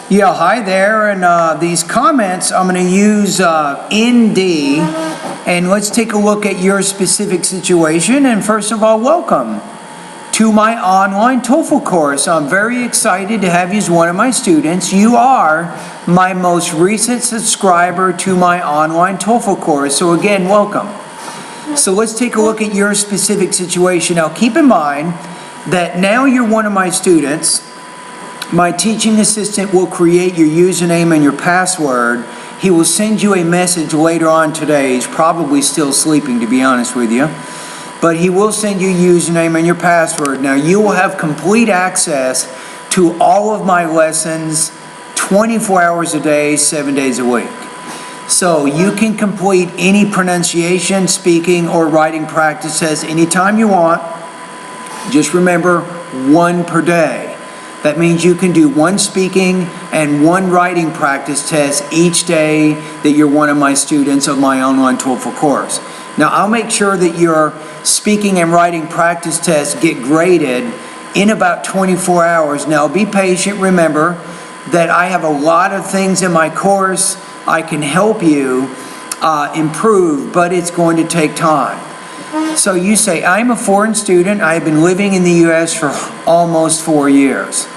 Yeah, hi there, and these comments I'm going to use ND, and let's take a look at your specific situation. And first of all, welcome to my online TOEFL course. I'm very excited to have you as one of my students. You are my most recent subscriber to my online TOEFL course, so again, welcome. So let's take a look at your specific situation. Now keep in mind that now you're one of my students. My teaching assistant will create your username and your password. He will send you a message later on today. He's probably still sleeping, to be honest with you. But he will send you your username and your password. Now you will have complete access to all of my lessons 24 hours a day, 7 days a week. So you can complete any pronunciation, speaking, or writing practice test anytime you want. Just remember, 1 per day. That means you can do 1 speaking and 1 writing practice test each day that you're one of my students of my online TOEFL course. Now I'll make sure that your speaking and writing practice tests get graded in about 24 hours. Now be patient, remember that I have a lot of things in my course. I can help you improve, but it's going to take time. So you say, I'm a foreign student. I have been living in the U.S. for almost 4 years.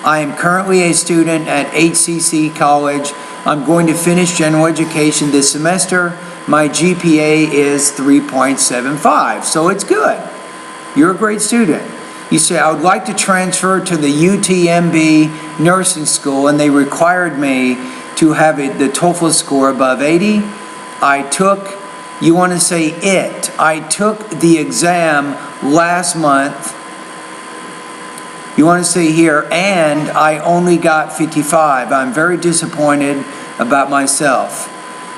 I am currently a student at HCC College. I'm going to finish general education this semester. My GPA is 3.75, so it's good. You're a great student. You say, I would like to transfer to the UTMB nursing school, and they required me to have the TOEFL score above 80. You want to say it. I took the exam last month. You want to say here, and I only got 55. I'm very disappointed about myself.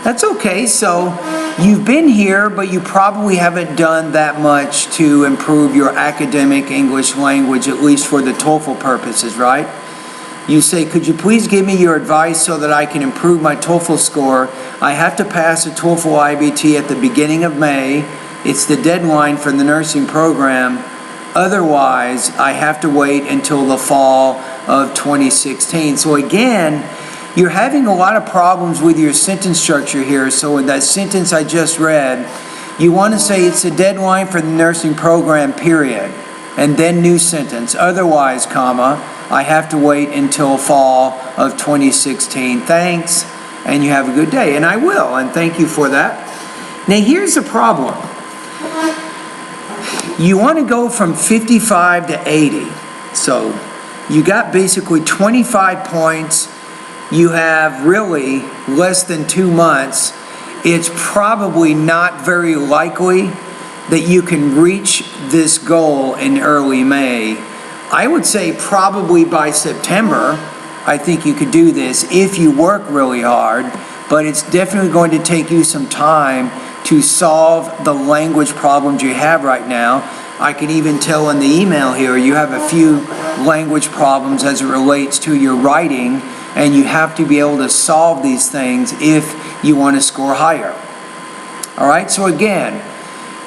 That's okay. So you've been here, but you probably haven't done that much to improve your academic English language, at least for the TOEFL purposes, right? You say, could you please give me your advice so that I can improve my TOEFL score? I have to pass a TOEFL IBT at the beginning of May. It's the deadline for the nursing program. Otherwise, I have to wait until the fall of 2016. So again, you're having a lot of problems with your sentence structure here. So in that sentence I just read, you want to say it's a deadline for the nursing program, period. And then new sentence. Otherwise, comma, I have to wait until fall of 2016. Thanks, and you have a good day. And I will, and thank you for that. Now here's the problem. You want to go from 55 to 80. So you got basically 25 points. You have really less than 2 months. It's probably not very likely that you can reach this goal in early May. I would say probably by September, I think you could do this if you work really hard, but it's definitely going to take you some time to solve the language problems you have right now. I can even tell in the email here you have a few language problems as it relates to your writing, and you have to be able to solve these things if you want to score higher. All right, so again,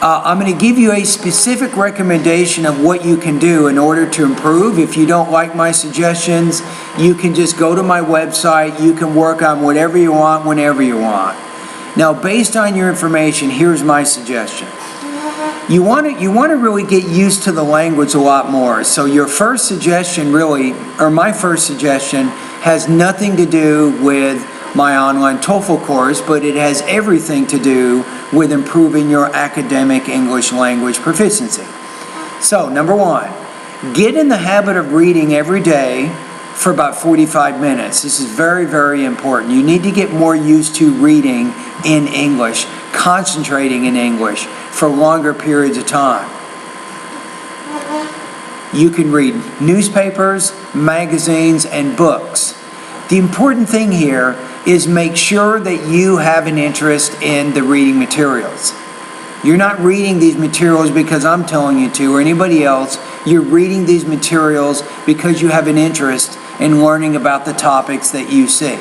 I'm going to give you a specific recommendation of what you can do in order to improve. If you don't like my suggestions, you can just go to my website. You can work on whatever you want, whenever you want. Now, based on your information, here's my suggestion. You want to really get used to the language a lot more. So your first suggestion really, or my first suggestion, has nothing to do with my online TOEFL course, but it has everything to do with improving your academic English language proficiency. So, number 1, get in the habit of reading every day for about 45 minutes. This is very, very important. You need to get more used to reading in English, concentrating in English for longer periods of time. You can read newspapers, magazines, and books. The important thing here is make sure that you have an interest in the reading materials. You're not reading these materials because I'm telling you to or anybody else. You're reading these materials because you have an interest in learning about the topics that you see.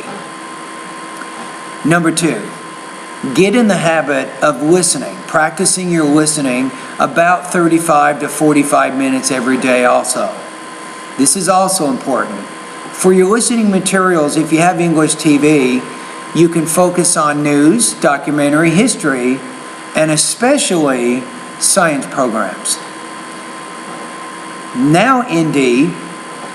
Number 2, get in the habit of listening, practicing your listening about 35 to 45 minutes every day also. This is also important. For your listening materials, if you have English TV, you can focus on news, documentary, history, and especially science programs. Now, ND,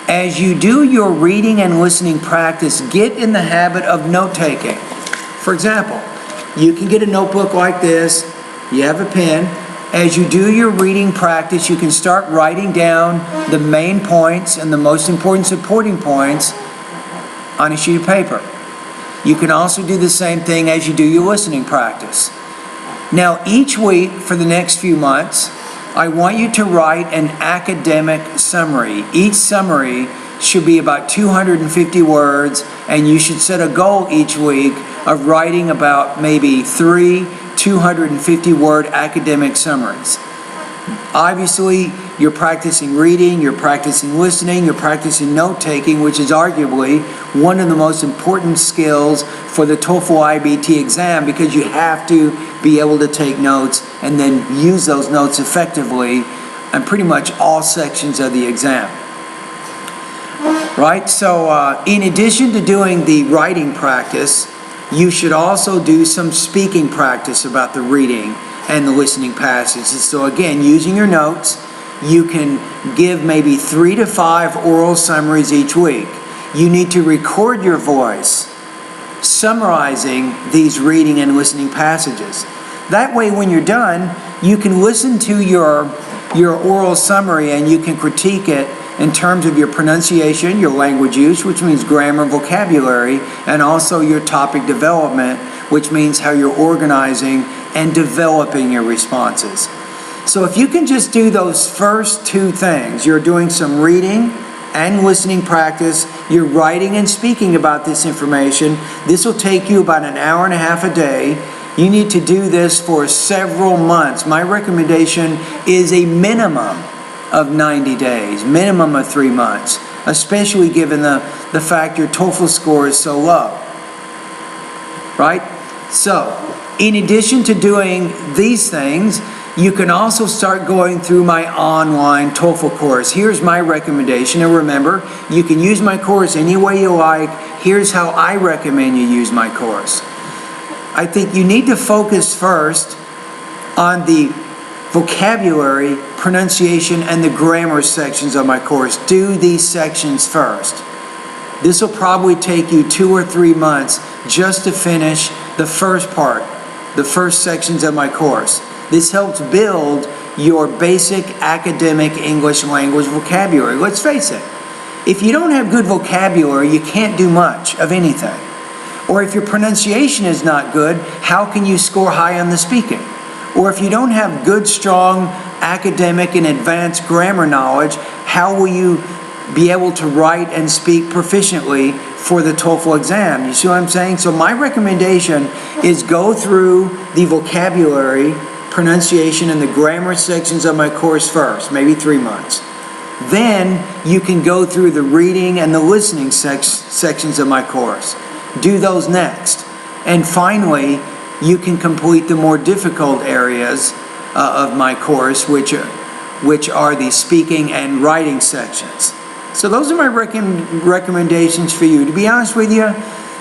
as you do your reading and listening practice, get in the habit of note-taking. For example, you can get a notebook like this, you have a pen. As you do your reading practice, you can start writing down the main points and the most important supporting points on a sheet of paper. You can also do the same thing as you do your listening practice. Now, each week for the next few months, I want you to write an academic summary. Each summary should be about 250 words, and you should set a goal each week of writing about maybe 3 250-word academic summaries. Obviously, you're practicing reading, you're practicing listening, you're practicing note-taking, which is arguably one of the most important skills for the TOEFL IBT exam, because you have to be able to take notes and then use those notes effectively in pretty much all sections of the exam. Right? So in addition to doing the writing practice, you should also do some speaking practice about the reading and the listening passages. So again, using your notes, you can give maybe 3 to 5 oral summaries each week. You need to record your voice summarizing these reading and listening passages. That way, when you're done, you can listen to your oral summary and you can critique it in terms of your pronunciation, your language use, which means grammar, vocabulary, and also your topic development, which means how you're organizing and developing your responses. So if you can just do those first 2 things, you're doing some reading and listening practice, you're writing and speaking about this information, this will take you about an hour and a half a day. You need to do this for several months. My recommendation is a minimum of 90 days, minimum of 3 months, especially given the fact your TOEFL score is so low. Right? So, in addition to doing these things, you can also start going through my online TOEFL course. Here's my recommendation, and remember, you can use my course any way you like. Here's how I recommend you use my course. I think you need to focus first on the vocabulary, pronunciation, and the grammar sections of my course. Do these sections first. This will probably take you 2 or 3 months just to finish the first part, the first sections of my course. This helps build your basic academic English language vocabulary. Let's face it, if you don't have good vocabulary, you can't do much of anything. Or if your pronunciation is not good, how can you score high on the speaking? Or if you don't have good, strong academic and advanced grammar knowledge, how will you be able to write and speak proficiently for the TOEFL exam? You see what I'm saying? So my recommendation is go through the vocabulary, pronunciation, and the grammar sections of my course first, maybe 3 months. Then you can go through the reading and the listening sections of my course. Do those next. And finally, you can complete the more difficult areas of my course, which are the speaking and writing sections. So those are my recommendations for you. To be honest with you,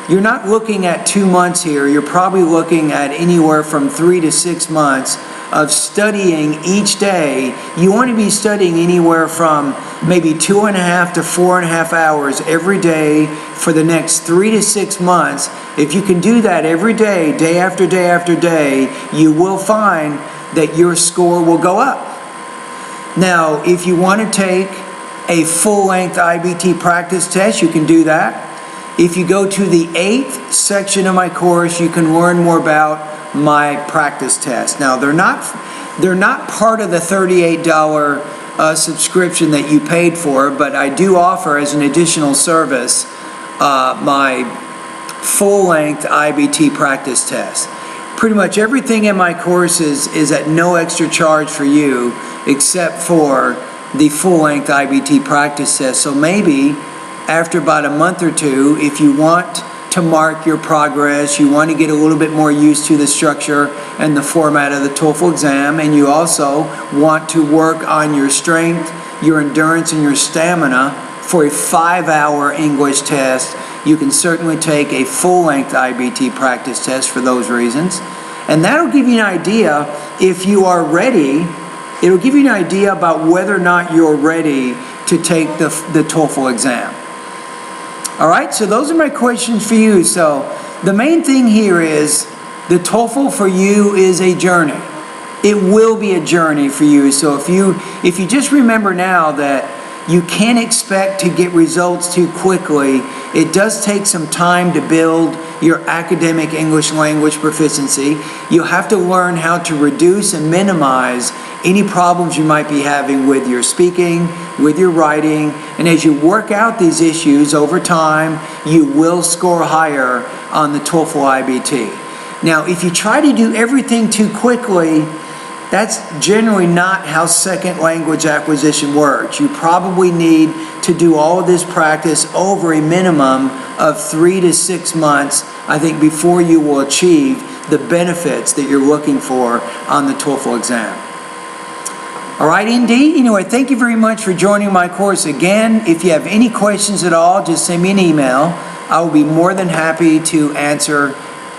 you're not looking at 2 months here. You're probably looking at anywhere from 3 to 6 months of studying each day. You want to be studying anywhere from maybe 2.5 to 4.5 hours every day for the next 3 to 6 months. If you can do that every day, day after day after day, you will find that your score will go up. Now, if you want to take a full-length IBT practice test, you can do that. If you go to the 8th section of my course, you can learn more about my practice test. Now, they're not part of the $38 subscription that you paid for, but I do offer as an additional service my full-length IBT practice test. Pretty much everything in my course is at no extra charge for you except for the full-length IBT practice test. So maybe after about a month or 2, if you want to mark your progress, you want to get a little bit more used to the structure and the format of the TOEFL exam, and you also want to work on your strength, your endurance, and your stamina for a 5-hour English test. You can certainly take a full-length IBT practice test for those reasons. And that'll give you an idea if you are ready. It'll give you an idea about whether or not you're ready to take the TOEFL exam. All right, so those are my questions for you. So the main thing here is the TOEFL for you is a journey. It will be a journey for you. So if you just remember now that you can't expect to get results too quickly, it does take some time to build your academic English language proficiency. You'll have to learn how to reduce and minimize any problems you might be having with your speaking, with your writing, and as you work out these issues over time, you will score higher on the TOEFL IBT. Now, if you try to do everything too quickly, that's generally not how second language acquisition works. You probably need to do all of this practice over a minimum of 3 to 6 months, I think, before you will achieve the benefits that you're looking for on the TOEFL exam. All right, indeed. Anyway, thank you very much for joining my course again. If you have any questions at all, just send me an email. I will be more than happy to answer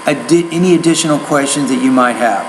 any additional questions that you might have.